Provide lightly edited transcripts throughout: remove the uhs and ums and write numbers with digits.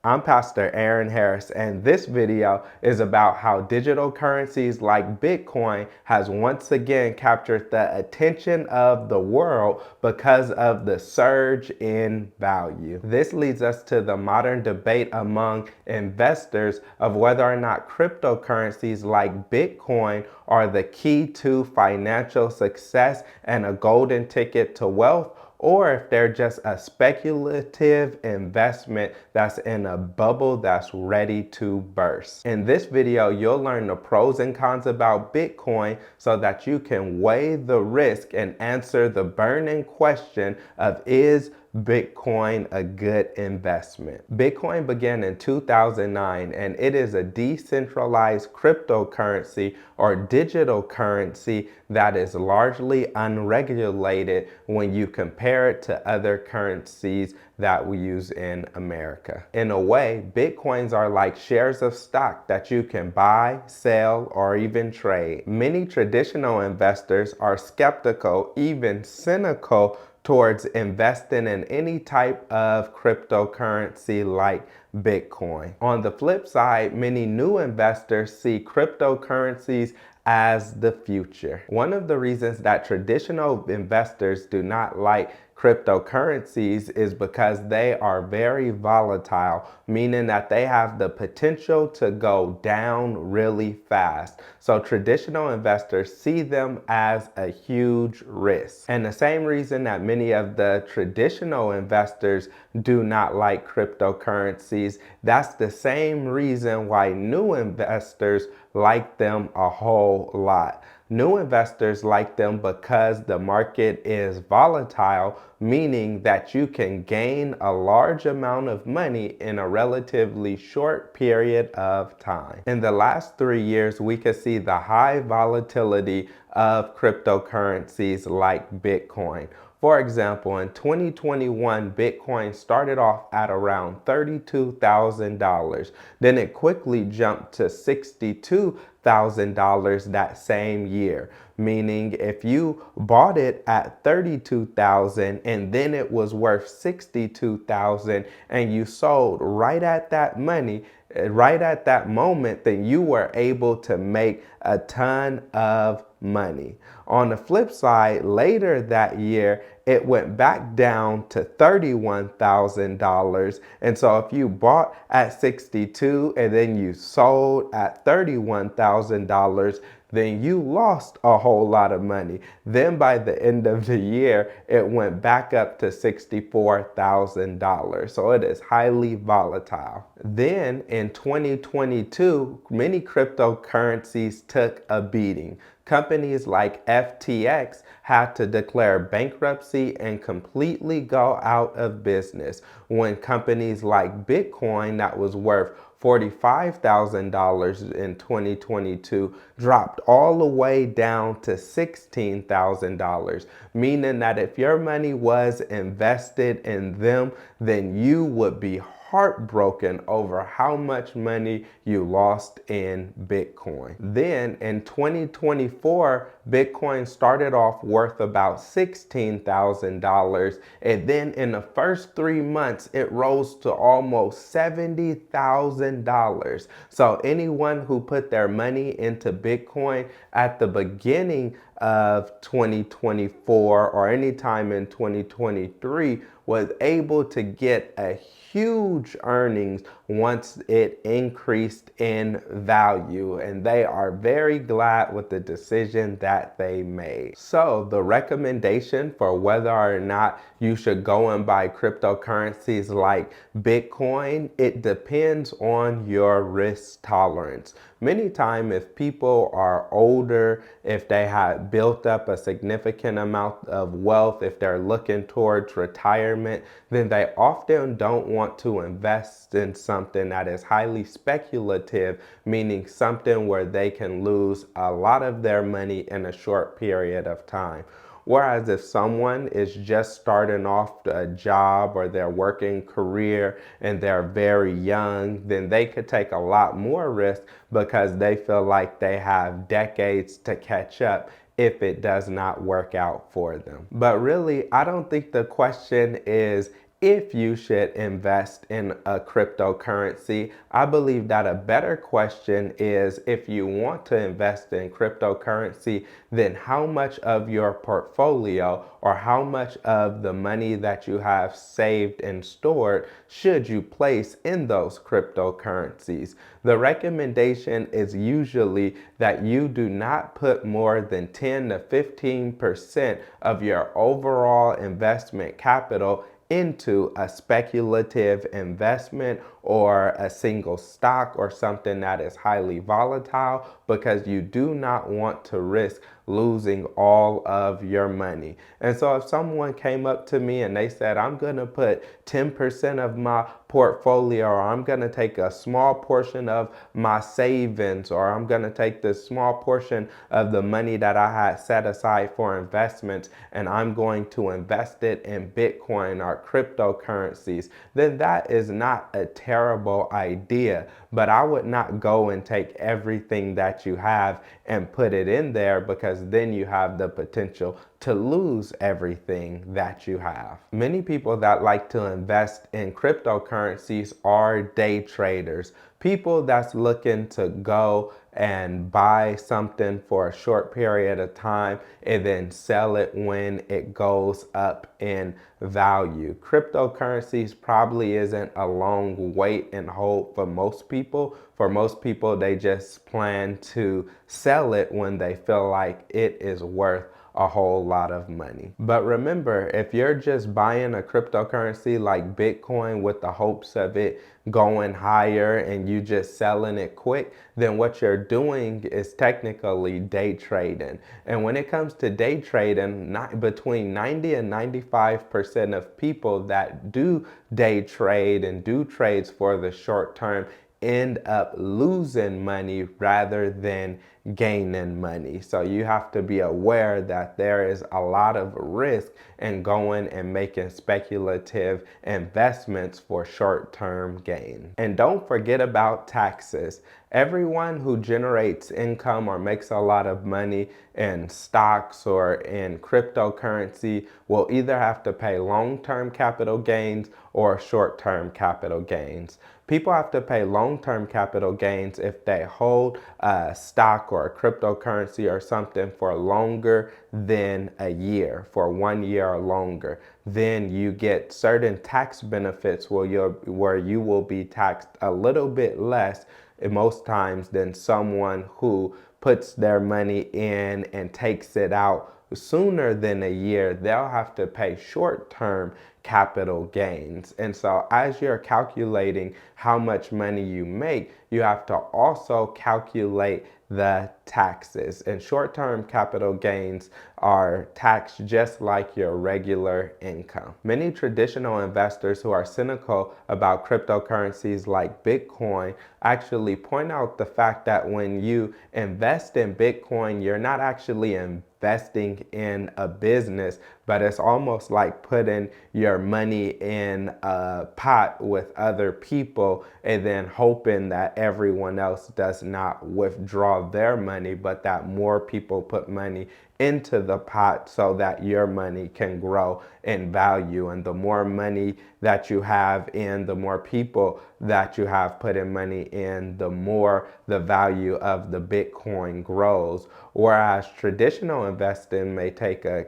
I'm Pastor Aaron Harris, and this video is about how digital currencies like Bitcoin has once again captured the attention of the world because of the surge in value. This leads us to the modern debate among investors of whether or not cryptocurrencies like Bitcoin are the key to financial success and a golden ticket to wealth, or if they're just a speculative investment that's in a bubble that's ready to burst. In this video, you'll learn the pros and cons about Bitcoin so that you can weigh the risk and answer the burning question of, is Bitcoin a good investment? Bitcoin began in 2009, and it is a decentralized cryptocurrency or digital currency that is largely unregulated when you compare it to other currencies that we use in America. In a way, Bitcoins are like shares of stock that you can buy, sell, or even trade. Many traditional investors are skeptical, even cynical, towards investing in any type of cryptocurrency like Bitcoin. On the flip side, many new investors see cryptocurrencies as the future. One of the reasons that traditional investors do not like cryptocurrencies is because they are very volatile, meaning that they have the potential to go down really fast. So traditional investors see them as a huge risk. And the same reason that many of the traditional investors do not like cryptocurrencies, that's the same reason why new investors like them a whole lot. New investors like them because the market is volatile, meaning that you can gain a large amount of money in a relatively short period of time. In the last 3 years, we could see the high volatility of cryptocurrencies like Bitcoin. For example, in 2021, Bitcoin started off at around $32,000. Then it quickly jumped to $62,000 that same year. Meaning if you bought it at $32,000 and then it was worth $62,000 and you sold right at that money, right at that moment, then you were able to make a ton of money. On the flip side, later that year, it went back down to $31,000. And so if you bought at 62 and then you sold at $31,000, then you lost a whole lot of money. Then by the end of the year, it went back up to $64,000. So it is highly volatile. Then in 2022, many cryptocurrencies took a beating. Companies like FTX had to declare bankruptcy and completely go out of business, when companies like Bitcoin, that was worth $45,000 in 2022, dropped all the way down to $16,000, meaning that if your money was invested in them, then you would be heartbroken over how much money you lost in Bitcoin. Then in 2024, Bitcoin started off worth about $16,000. And then in the first 3 months, it rose to almost $70,000. So anyone who put their money into Bitcoin at the beginning of 2024 or anytime in 2023 was able to get a huge earnings once it increased in value, and they are very glad with the decision that they made. So the recommendation for whether or not you should go and buy cryptocurrencies like Bitcoin, it depends on your risk tolerance. Many times, if people are older, if they have built up a significant amount of wealth, if they're looking towards retirement, then they often don't want to invest in something that is highly speculative, meaning something where they can lose a lot of their money in a short period of time. Whereas if someone is just starting off a job or their working career and they're very young, then they could take a lot more risk because they feel like they have decades to catch up if it does not work out for them. But really, I don't think the question is if you should invest in a cryptocurrency. I believe that a better question is, if you want to invest in cryptocurrency, then how much of your portfolio or how much of the money that you have saved and stored should you place in those cryptocurrencies? The recommendation is usually that you do not put more than 10 to 15% of your overall investment capital into a speculative investment or a single stock or something that is highly volatile, because you do not want to risk losing all of your money. And so if someone came up to me and they said, I'm going to put 10% of my portfolio, or I'm going to take a small portion of my savings, or I'm going to take this small portion of the money that I had set aside for investments, and I'm going to invest it in Bitcoin or cryptocurrencies, then that is not a terrible idea. But I would not go and take everything that you have and put it in there, because then you have the potential to lose everything that you have. Many people that like to invest in cryptocurrencies are day traders. People that's looking to go and buy something for a short period of time and then sell it when it goes up in value. Cryptocurrencies probably isn't a long wait and hold for most people. For most people, they just plan to sell it when they feel like it is worth a whole lot of money. But remember, if you're just buying a cryptocurrency like Bitcoin with the hopes of it going higher and you just selling it quick, then what you're doing is technically day trading. And when it comes to day trading, between 90 and 95% of people that do day trade and do trades for the short term end up losing money rather than gaining money. So you have to be aware that there is a lot of risk in going and making speculative investments for short-term gain. And don't forget about taxes. Everyone who generates income or makes a lot of money in stocks or in cryptocurrency will either have to pay long-term capital gains or short-term capital gains. People have to pay long-term capital gains if they hold a stock or a cryptocurrency or something for longer than a year, for 1 year or longer. Then you get certain tax benefits where you will be taxed a little bit less most times than someone who puts their money in and takes it out sooner than a year. They'll have to pay short-term capital gains. And so as you're calculating how much money you make, you have to also calculate the taxes. And short-term capital gains are taxed just like your regular income. Many traditional investors who are cynical about cryptocurrencies like Bitcoin actually point out the fact that when you invest in Bitcoin, you're not actually investing in a business, but it's almost like putting your money in a pot with other people and then hoping that everyone else does not withdraw their money, but that more people put money into the pot so that your money can grow in value. And the more money that you have in, the more people that you have putting money in, the more the value of the Bitcoin grows. Whereas traditional investing may take a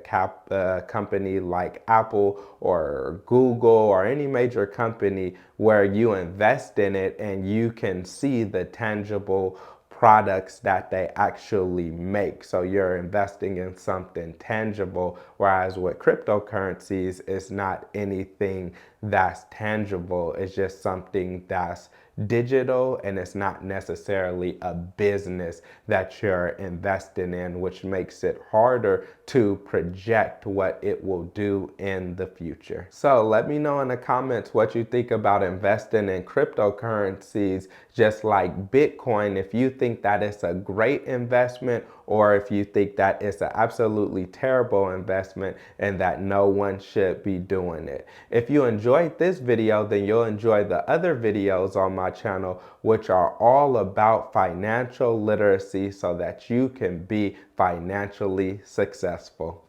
company like Apple or Google or any major company where you invest in it and you can see the tangible products that they actually make. So you're investing in something tangible, whereas with cryptocurrencies, it's not anything that's tangible. It's just something that's digital, and it's not necessarily a business that you're investing in, which makes it harder to project what it will do in the future. So let me know in the comments what you think about investing in cryptocurrencies just like Bitcoin, if you think that it's a great investment or if you think that it's an absolutely terrible investment and that no one should be doing it. If you enjoyed this video, then you'll enjoy the other videos on my channel, which are all about financial literacy so that you can be financially successful.